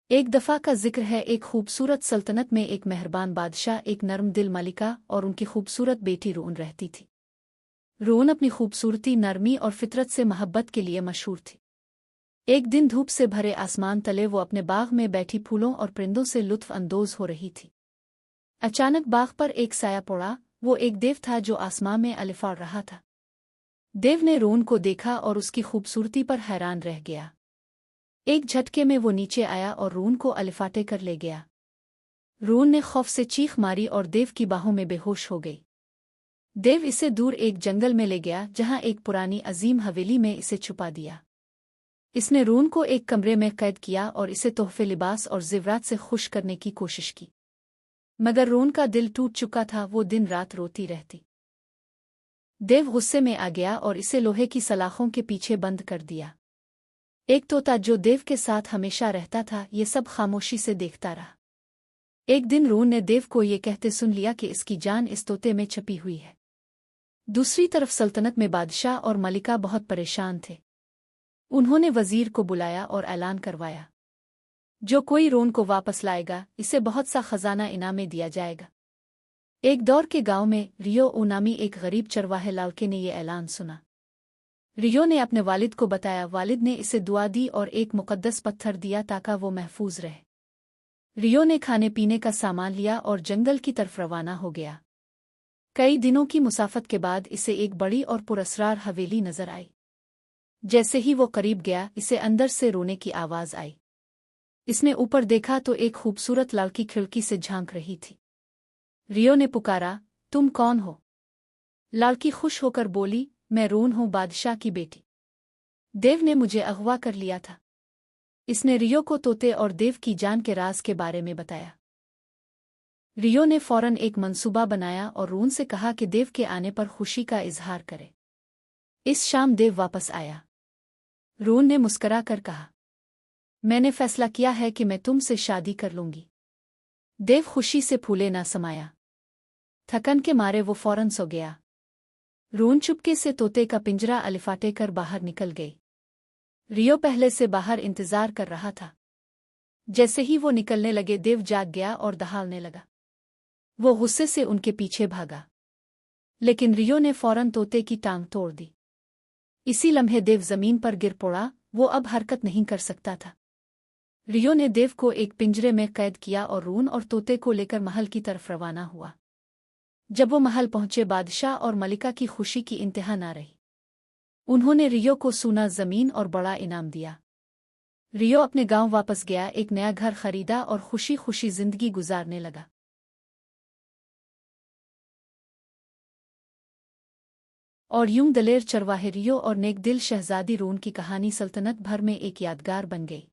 एक दफ़ा का जिक्र है, एक खूबसूरत सल्तनत में एक मेहरबान बादशाह, एक नरम दिल मलिका और उनकी खूबसूरत बेटी रोन रहती थी। रोन अपनी खूबसूरती, नरमी और फितरत से मोहब्बत के लिए मशहूर थी। एक दिन धूप से भरे आसमान तले वो अपने बाग में बैठी फूलों और परिंदों से लुत्फ अंदोज हो रही थी। अचानक बाग पर एक साया पड़ा। वो एक देव था जो आसमां में अलिफाड़ रहा था। देव ने रोन को देखा और उसकी खूबसूरती पर हैरान रह गया। एक झटके में वो नीचे आया और रोन को अलिफाटे कर ले गया। रोन ने खौफ से चीख मारी और देव की बाहों में बेहोश हो गई। देव इसे दूर एक जंगल में ले गया, जहां एक पुरानी अजीम हवेली में इसे छुपा दिया। इसने रोन को एक कमरे में कैद किया और इसे तोहफे, लिबास और ज़ेवरात से खुश करने की कोशिश की। मगर रोन का दिल टूट चुका था, वो दिन रात रोती रहती। देव गुस्से में आ गया और इसे लोहे की सलाखों के पीछे बंद कर दिया। एक तोता जो देव के साथ हमेशा रहता था, ये सब खामोशी से देखता रहा। एक दिन रोन ने देव को ये कहते सुन लिया कि इसकी जान इस तोते में छपी हुई है। दूसरी तरफ सल्तनत में बादशाह और मलिका बहुत परेशान थे। उन्होंने वजीर को बुलाया और ऐलान करवाया, जो कोई रोन को वापस लाएगा, इसे बहुत सा खजाना इनाम में दिया जाएगा। एक दौर के गांव में रियो ओ नामी एक गरीब चरवाहे लड़के ने यह ऐलान सुना। रियो ने अपने वालिद को बताया। वालिद ने इसे दुआ दी और एक मुकद्दस पत्थर दिया ताकि वो महफूज रहे। रियो ने खाने पीने का सामान लिया और जंगल की तरफ रवाना हो गया। कई दिनों की मुसाफत के बाद इसे एक बड़ी और पुरस्रार हवेली नजर आई। जैसे ही वो करीब गया, इसे अंदर से रोने की आवाज आई। इसने ऊपर देखा तो एक खूबसूरत लड़की खिड़की से झांक रही थी। रियो ने पुकारा, तुम कौन हो? लड़की खुश होकर बोली, मैं रोन हूँ, बादशाह की बेटी। देव ने मुझे अगवा कर लिया था। इसने रियो को तोते और देव की जान के राज के बारे में बताया। रियो ने फौरन एक मंसूबा बनाया और रोन से कहा कि देव के आने पर खुशी का इजहार करे। इस शाम देव वापस आया। रोन ने मुस्करा कर कहा, मैंने फैसला किया है कि मैं तुमसे शादी कर लूंगी। देव खुशी से फूले ना समाया। थकन के मारे वो फौरन सो गया। रोन चुपके से तोते का पिंजरा अलिफाटे कर बाहर निकल गई। रियो पहले से बाहर इंतजार कर रहा था। जैसे ही वो निकलने लगे, देव जाग गया और दहाड़ने लगा। वो गुस्से से उनके पीछे भागा, लेकिन रियो ने फौरन तोते की टांग तोड़ दी। इसी लम्हे देव जमीन पर गिर पड़ा। वो अब हरकत नहीं कर सकता था। रियो ने देव को एक पिंजरे में कैद किया और रोन और तोते को लेकर महल की तरफ रवाना हुआ। जब वो महल पहुंचे, बादशाह और मलिका की खुशी की इंतहा ना रही। उन्होंने रियो को सोना, जमीन और बड़ा इनाम दिया। रियो अपने गांव वापस गया, एक नया घर खरीदा और खुशी खुशी जिंदगी गुजारने लगा। और यूं दलेर चरवाहे रियो और नेक दिल शहजादी रोन की कहानी सल्तनत भर में एक यादगार बन गई।